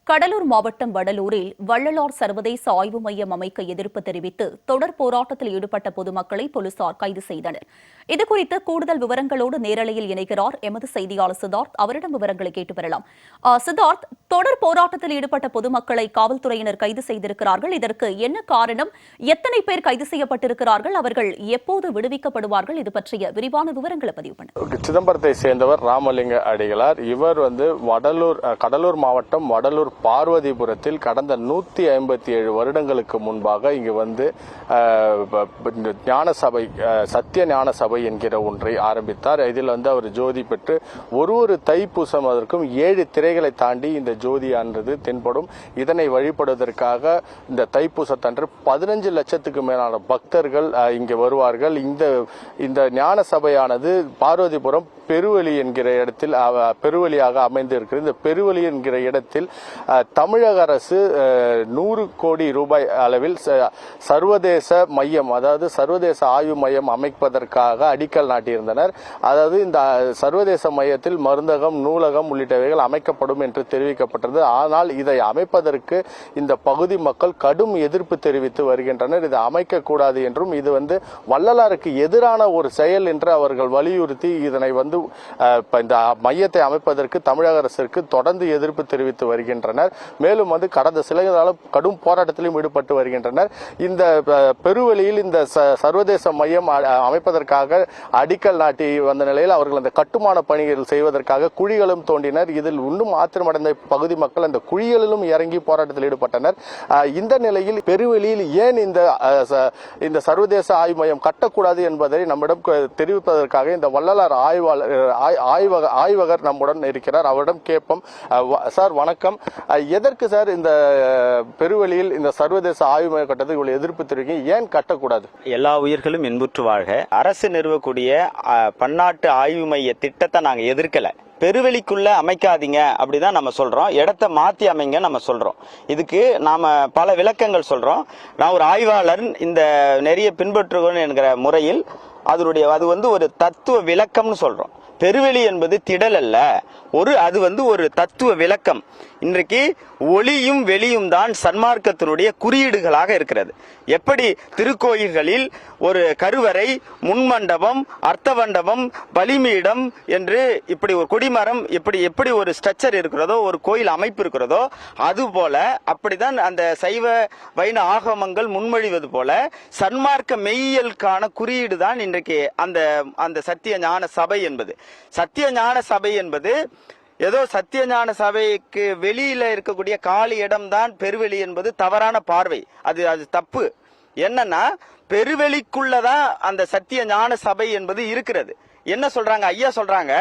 கடலூர் மாவட்டம் வடலூரில் வள்ளலார் சர்வதேச ஆய்வு மையம் அமைக்க எதிர்ப்பு தெரிவித்து தொடர் போராட்டத்தில் ஈடுபட்ட பொதுமக்களை போலீசார் கைது செய்தனர். இதுகுறித்து கூடுதல் விவரங்களோடு நேரலையில் இணைகிறார் எமது செய்தியாளர் சித்தார்த். அவரிடம் விவரங்களை கேட்டு வரலாம். சித்தார்த், தொடர் போராட்டத்தில் ஈடுபட்ட பொதுமக்களை காவல்துறையினர் கைது செய்திருக்கிறார்கள். இதற்கு என்ன காரணம்? எத்தனை பேர் கைது செய்யப்பட்டிருக்கிறார்கள்? அவர்கள் எப்போது விடுவிக்கப்படுவார்கள்? இது பற்றிய விரிவான விவரங்களை பதிவு பண்ண. சிதம்பரத்தை சேர்ந்தவர் ராமலிங்க அடிகளார். இவர் கடலூர் மாவட்டம் வடலூர் பார்வதிபுரத்தில் கடந்த 157 வருடங்களுக்கு முன்பாக இங்கு வந்து ஞான சபை, சத்திய ஞான சபை என்கிற ஒன்றை ஆரம்பித்தார். இதில் வந்து அவர் ஜோதி பெற்று ஒரு தைப்பூசம் அதற்கும் 7 திரைகளை தாண்டி இந்த ஜோதியானது தென்படும். இதனை வழிபடுவதற்காக இந்த தைப்பூசத்தன்று 15 லட்சத்துக்கு மேலான பக்தர்கள் இங்கே வருவார்கள். இந்த ஞான சபையானது பார்வதிபுரம் பெருவெளி என்கிற இடத்தில் பெருவெளியாக அமைந்து இருக்கிறது. இந்த பெருவெளி என்கிற இடத்தில் தமிழக அரசு 100 கோடி ரூபாய் அளவில் சர்வதேச மையம், அதாவது சர்வதேச ஆய்வு மையம் அமைப்பதற்காக அடிக்கல் நாட்டியிருந்தனர். அதாவது இந்த சர்வதேச மையத்தில் மருந்தகம், நூலகம் உள்ளிட்டவைகள் அமைக்கப்படும் என்று தெரிவிக்கப்பட்டது. ஆனால் இதை அமைப்பதற்கு இந்த பகுதி மக்கள் கடும் எதிர்ப்பு தெரிவித்து வருகின்றனர். இதை அமைக்கக்கூடாது என்றும் இது வந்து வள்ளலாருக்கு எதிரான ஒரு செயல் என்று அவர்கள் வலியுறுத்தி இதனை வந்து இந்த மையத்தை அமைப்பதற்கு தமிழக அரசிற்கு தொடர்ந்து எதிர்ப்பு தெரிவித்து வருகின்றனர். மேலும் வந்து கடந்த சில காலம் கடும் போராட்டத்திலும் ஈடுபட்டு வருகின்றனர். இந்த பெருவெளியில் இந்த சர்வதேச மையம் அமைப்பதற்காக அடிக்கல் நாட்டி வந்த நிலையில் அவர்கள் அந்த கட்டுமான பணிகள் செய்வதற்காக குழிகளும் தோண்டினர். இதில் இன்னும் ஆத்திரமடைந்த பகுதி மக்கள் அந்த குழிகளிலும் இறங்கி போராட்டத்தில் ஈடுபட்டனர். இந்த நிலையில் பெருவெளியில் ஏன் இந்த சர்வதேச ஆய்வு மையம் கட்டக்கூடாது என்பதை நம்மிடம் தெரிவிப்பதற்காக இந்த வள்ளலார் ஆய்வகர் நம்முடன் இருக்கிறார். அவரிடம் கேட்போம். சார் வணக்கம். எதற்கு சார் இந்த பெருவெளியில் இந்த சர்வதேச ஆய்வு மையம் கட்டத்துக்கு இவ்வளவு எதிர்ப்பு தெரிவிக்க? ஏன் கட்டக்கூடாது? எல்லா உயிர்களும் இன்புற்று வாழ்க. அரசு நிறுவக்கூடிய பன்னாட்டு ஆய்வு மைய திட்டத்தை நாங்க எதிர்க்கல. பெருவெளிக்குள்ள அமைக்காதீங்க அப்படிதான் நம்ம சொல்றோம். இடத்தை மாத்தி அமைங்க நம்ம சொல்றோம். இதுக்கு நாம பல விளக்கங்கள் சொல்றோம். நான் ஒரு ஆய்வாளர், இந்த நிறைய பின்பற்றுகிறோம் என்கிற முறையில் அது வந்து ஒரு தத்துவ விளக்கம்னு சொல்றோம். பெருவெளி என்பது திடல் அல்ல, அது வந்து ஒரு தத்துவ விளக்கம். இன்றைக்கு ஒளியும் வெளியும் தான் சன்மார்க்கத்தினுடைய குறியீடுகளாக இருக்கிறது. எப்படி திருக்கோயில்களில் ஒரு கருவறை, முன்மண்டபம், அர்த்தமண்டபம், பலிமீடம் என்று இப்படி ஒரு கொடிமரம் எப்படி ஒரு ஸ்ட்ரக்சர் இருக்கிறதோ, ஒரு கோயில் அமைப்பு இருக்கிறதோ, அதுபோல அப்படிதான் அந்த சைவ வைண ஆகமங்கள் முன்மொழிவது போல சன்மார்க்க மெய்யியலுக்கான குறியீடு தான் இன்றைக்கு அந்த சத்திய ஞான சபை என்பது. சத்திய ஞான சபை என்பது ஏதோ சத்திய ஞான சபைக்கு வெளியில இருக்கக்கூடிய காலி இடம் தான் பெருவெளி என்பது தவறான பார்வை. அது தப்பு. என்னன்னா பெருவெளிக்குள்ளதான் அந்த சத்திய ஞான சபை என்பது இருக்கிறது. என்ன சொல்றாங்க ஐயா? சொல்றாங்க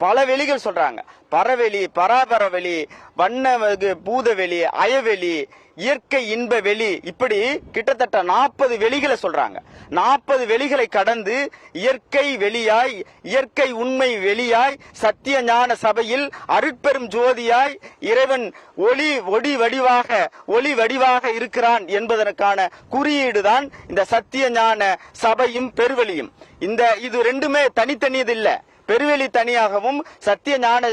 பல வெளிகள் சொல்றாங்க. பரவெளி, பராபரவெளி, வண்ண பூதவெளி, அயவெளி, இயற்கை இன்ப வெளி, இப்படி கிட்டத்தட்ட 40 வெளிகளை சொல்றாங்க. 40 வெளிகளை கடந்து இயற்கை வெளியாய், இயற்கை உண்மை வெளியாய், சத்திய ஞான சபையில் அருட்பெரும் ஜோதியாய் இறைவன் ஒளி வடிவாக இருக்கிறான் என்பதற்கான குறியீடு தான் இந்த சத்திய ஞான சபையும் பெருவெளியும். இது ரெண்டுமே தனித்தனியது இல்ல. பெருவெளி தனியாகவும் சத்திய ஞான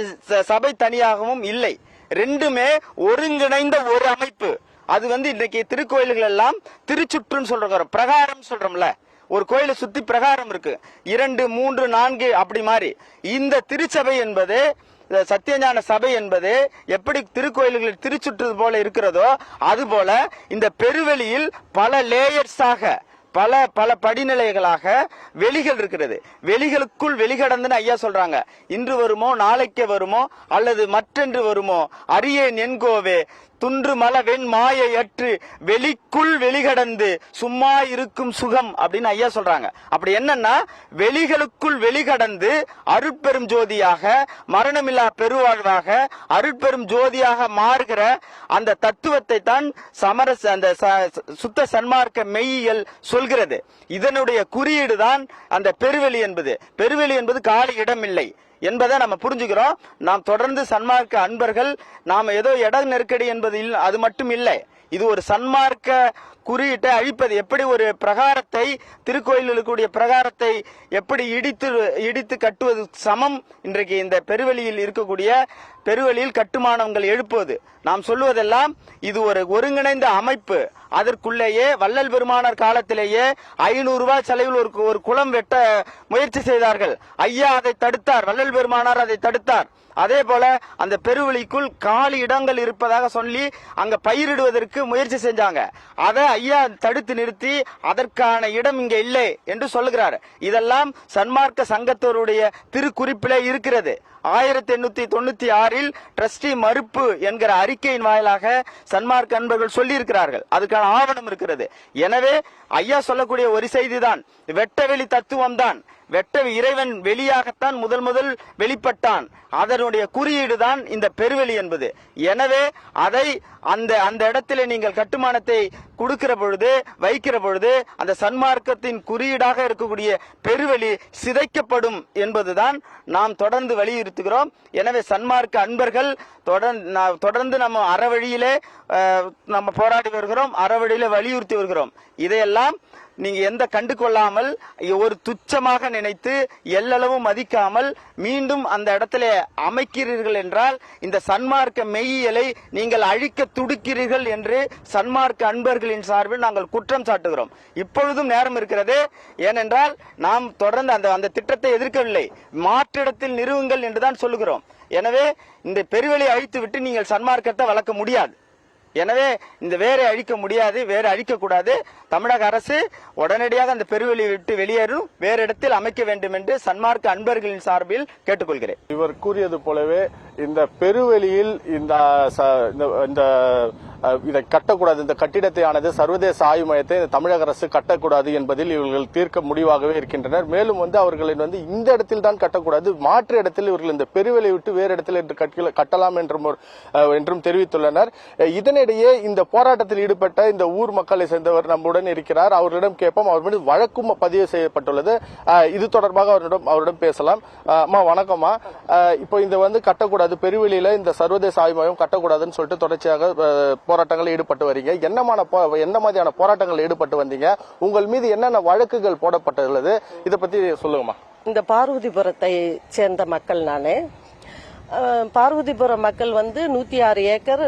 சபை தனியாகவும் இல்லை. ரெண்டுமே ஒருங்கிணைந்த ஒரு அமைப்பு. அது வந்து இன்றைக்கு திருக்கோயில்கள் எல்லாம் திருச்சுற்றுன்னு சொல்றோம், பிரகாரம் சொல்றோம்ல. ஒரு கோயிலை சுத்தி பிரகாரம் இருக்கு, 2, 3, 4 அப்படி மாதிரி. இந்த திருச்சபை என்பது, சத்தியஞான சபை என்பது எப்படி திருக்கோயில்களில் திருச்சுற்று போல இருக்கிறதோ அதுபோல இந்த பெருவெளியில் பல லேயர்ஸாக, பல படிநிலைகளாக வெளிகள் இருக்கிறது. வெளிகளுக்குள் வெளிகடந்துன்னு ஐயா சொல்றாங்க. இன்று வருமோ, நாளைக்கு வருமோ, அல்லது மற்றென்று வருமோ, அரியேன் என்கோவே துன்று மலவெண் மாயை அற்று வெளிக்குள் வெளிகடந்து சும்மா இருக்கும் சுகம் அப்படின்னு ஐயா சொல்றாங்க. அப்படி என்னன்னா வெளிகளுக்குள் வெளிகடந்து அருட்பெரும் ஜோதியாக, மரணமில்லா பெருவாழ்வாக, அருட்பெரும் ஜோதியாக மாறுகிற அந்த தத்துவத்தை தான் அந்த சுத்த சன்மார்க்க மெய்யியல் சொல்கிறது. இதனுடைய குறியீடு தான் அந்த பெருவெளி என்பது. பெருவெளி என்பது காலி இடம் இல்லை என்பதை நம்ம புரிஞ்சுக்கிறோம். நாம் தொடர்ந்து சன்மார்க்க அன்பர்கள், நாம ஏதோ இட நெருக்கடி என்பது அது மட்டும் இல்லை. இது ஒரு சன்மார்க்க குறியீட்டை அழிப்பது. எப்படி ஒரு பிரகாரத்தை, திருக்கோயிலில் இருக்கக்கூடிய பிரகாரத்தை எப்படி இடித்து கட்டுவது சமம் இன்றைக்கு இந்த பெருவெளியில் இருக்கக்கூடிய பெருவெளியில் கட்டுமானங்கள் எழுப்புவது. நாம் சொல்லுவதெல்லாம் இது ஒரு ஒருங்கிணைந்த அமைப்பு. அதற்குள்ளேயே வள்ளல் பெருமானார் காலத்திலேயே 500 ரூபாய் செலவில் ஒரு குளம் வெட்ட முயற்சி செய்தார்கள். ஐயா அதை தடுத்தார், வள்ளல் பெருமானார் அதை தடுத்தார். அதே போல அந்த பெருவெளிக்குள் காலி இடங்கள் இருப்பதாக சொல்லி அங்க பயிரிடுவதற்கு முயற்சி செஞ்சாங்க. அதை ஐயா தடுத்து நிறுத்தி அதற்கான இடம் இங்க இல்லை என்று சொல்லுகிறார். இதெல்லாம் சன்மார்க்க சங்கத்தோருடைய திருக்குறிப்பிலே இருக்கிறது. 1896 ட்ரஸ்டி மறுப்பு என்கிற அறிக்கையின் வாயிலாக சன்மார்க்க அன்பர்கள் சொல்லி இருக்கிறார்கள். அதுக்கான ஆவணம் இருக்கிறது. எனவே ஐயா சொல்லக்கூடிய ஒரு செய்திதான், வெட்டவெளி தத்துவம் தான். இறைவன் வெளியாகத்தான் முதல் வெளிப்பட்டான். அதனுடைய குறியீடு தான் இந்த பெருவெளி என்பது. எனவே அதை அந்த இடத்திலே நீங்கள் கட்டுமானத்தை கொடுக்கிற பொழுது, வைக்கிற பொழுது அந்த சன்மார்க்கத்தின் குறியீடாக இருக்கக்கூடிய பெருவெளி சிதைக்கப்படும் என்பதுதான் நாம் தொடர்ந்து வலியுறுத்துகிறோம். எனவே சன்மார்க்க அன்பர்கள் தொடர்ந்து நம்ம அறவழியிலே நம்ம போராடி வருகிறோம், அறவழியிலே வலியுறுத்தி வருகிறோம். இதையெல்லாம் நீங்க எந்த கண்டு கொள்ளாமல் ஒரு துச்சமாக நினைத்து எல்லளவும் மதிக்காமல் மீண்டும் அந்த இடத்துல அமைக்கிறீர்கள் என்றால் இந்த சன்மார்க்க மெய்யியலை நீங்கள் அழிக்க துடிக்கிறீர்கள் என்று சன்மார்க்க அன்பர்களின் சார்பில் நாங்கள் குற்றம் சாட்டுகிறோம். இப்பொழுதும் நேரம் இருக்கிறது. ஏனென்றால் நாம் தொடர்ந்து அந்த திட்டத்தை எதிர்க்கவில்லை, மாற்றிடத்தில் நிறுவுங்கள் என்றுதான் சொல்லுகிறோம். எனவே இந்த பெருவெளி அழித்து விட்டு நீங்கள் சன்மார்க்கத்தை வளர்க்க முடியாது. எனவே இந்த வேரை அழிக்க முடியாது, வேறு அழிக்கக்கூடாது. தமிழக அரசு உடனடியாக அந்த பெருவெளியை விட்டு வெளியேறும், வேறு இடத்தில் அமைக்க வேண்டும் என்று சன்மார்க்க அன்பர்களின் சார்பில் கேட்டுக்கொள்கிறேன். இவர் கூறியது போலவே இந்த பெருவெளியில் இதை கட்டக்கூடாது, இந்த கட்டிடத்தை ஆனது சர்வதேச ஆய்வு மையத்தை தமிழக அரசு கட்டக்கூடாது என்பதில் இவர்கள் தீர்க்க முடிவாகவே இருக்கின்றனர். மேலும் அவர்களின் இந்த இடத்தில் தான் கட்டக்கூடாது, மாற்று இடத்தில் இவர்கள் இந்த பெருவெளியை விட்டு வேறு இடத்தில் கட்டலாம் என்றும் தெரிவித்துள்ளனர். இதனிடையே இந்த போராட்டத்தில் ஈடுபட்ட இந்த ஊர் மக்களை சேர்ந்தவர் நம்முடன் இருக்கிறார். அவரிடம் கேட்போம். அவர் மீது வழக்கும் பதிவு செய்யப்பட்டுள்ளது. இது தொடர்பாக அவரிடம் பேசலாம். அம்மா வணக்கம்மா. இப்போ இந்த கட்டக்கூடாது, பெருவெளியில இந்த சர்வதேச ஆய்வு மையம் கட்டக்கூடாதுன்னு சொல்லிட்டு தொடர்ச்சியாக போராட்டங்கள் ஈடுபட்டு வரீங்க. என்ன மாதிரியான போராட்டங்கள் ஈடுபட்டு வந்தீங்க? உங்கள் மீது என்னென்ன வழக்குகள் போடப்பட்டுள்ளது? இதை பத்தி சொல்லுங்கம்மா. இந்த பார்வதிபுரத்தை சேர்ந்த மக்கள் நானு. பார்வதிபுரம் மக்கள் 106 ஏக்கர்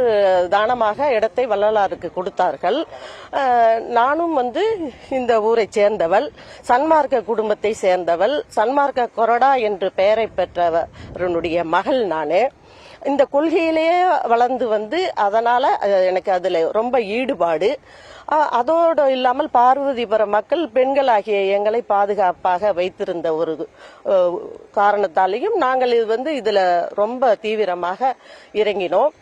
தானமாக இடத்தை வள்ளலாருக்கு கொடுத்தார்கள். நானும் இந்த ஊரை சேர்ந்தவள், சன்மார்க்க குடும்பத்தை சேர்ந்தவள், சன்மார்க்க கொறடா என்று பெயரை பெற்றவருடைய மகள் நானு. இந்த கொள்கையிலேயே வளர்ந்து அதனால எனக்கு அதுல ரொம்ப ஈடுபாடு. அதோடு இல்லாமல் பார்வதிபுரம் மக்கள் பெண்களாகிய எங்களை பாதுகாப்பாக வைத்திருந்த ஒரு காரணத்தாலேயும் நாங்கள் இதுல ரொம்ப தீவிரமாக இறங்கினோம்.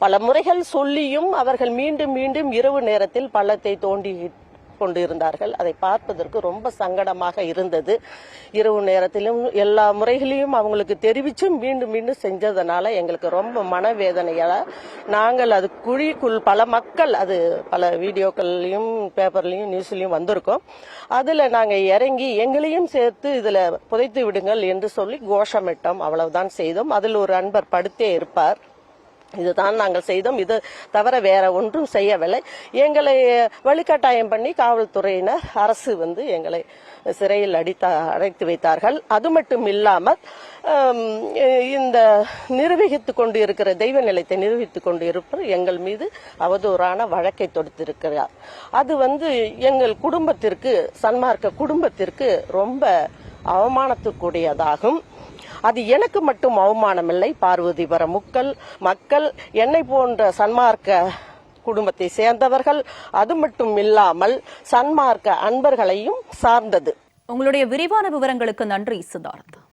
பல முறைகள் சொல்லியும் அவர்கள் மீண்டும் மீண்டும் இரவு நேரத்தில் பள்ளத்தை தோண்டி கொண்டிருந்தார்கள். அதை பார்ப்பதற்கு ரொம்ப சங்கடமாக இருந்தது. இரவு நேரத்திலும் எல்லா முறைகளையும் அவங்களுக்கு தெரிவிச்சும் மீண்டும் மீண்டும் செஞ்சதுனால எங்களுக்கு ரொம்ப மனவேதனையால நாங்கள் அது குழிக்குள் பல மக்கள், அது பல வீடியோக்கள்லயும் பேப்பர்லயும் நியூஸ்லயும் வந்திருக்கோம். அதுல நாங்க இறங்கி எங்களையும் சேர்த்து இதுல புதைத்து விடுங்கள் என்று சொல்லி கோஷமிட்டோம். அவ்வளவுதான் செய்தோம். அதில் ஒரு அன்பர் படுத்தே இருப்பார். இதுதான் நாங்கள் செய்தோம். இது தவிர வேற ஒன்றும் செய்யவில்லை. எங்களை வலுக்கட்டாயம் பண்ணி காவல்துறையினர், அரசு எங்களை சிறையில் அடைத்து வைத்தார்கள். அது மட்டும் இல்லாமல் இந்த நிர்வகித்துக் கொண்டு இருக்கிற தெய்வ நிலையத்தை நிரூபித்துக் கொண்டு இருப்பவர் எங்கள் மீது அவதூறான வழக்கை தொடுத்திருக்கிறார். அது எங்கள் குடும்பத்திற்கு, சன்மார்க்க குடும்பத்திற்கு ரொம்ப அவமானத்துக்குரியதாகும். அது எனக்கு மட்டும் அவமானமில்லை, பார்வதிபுரம் மக்கள், என்னை போன்ற சன்மார்க்க குடும்பத்தை சேர்ந்தவர்கள், அது மட்டும் இல்லாமல் சன்மார்க்க அன்பர்களையும் சார்ந்தது. உங்களுடைய விரிவான விவரங்களுக்கு நன்றி சித்தார்த்.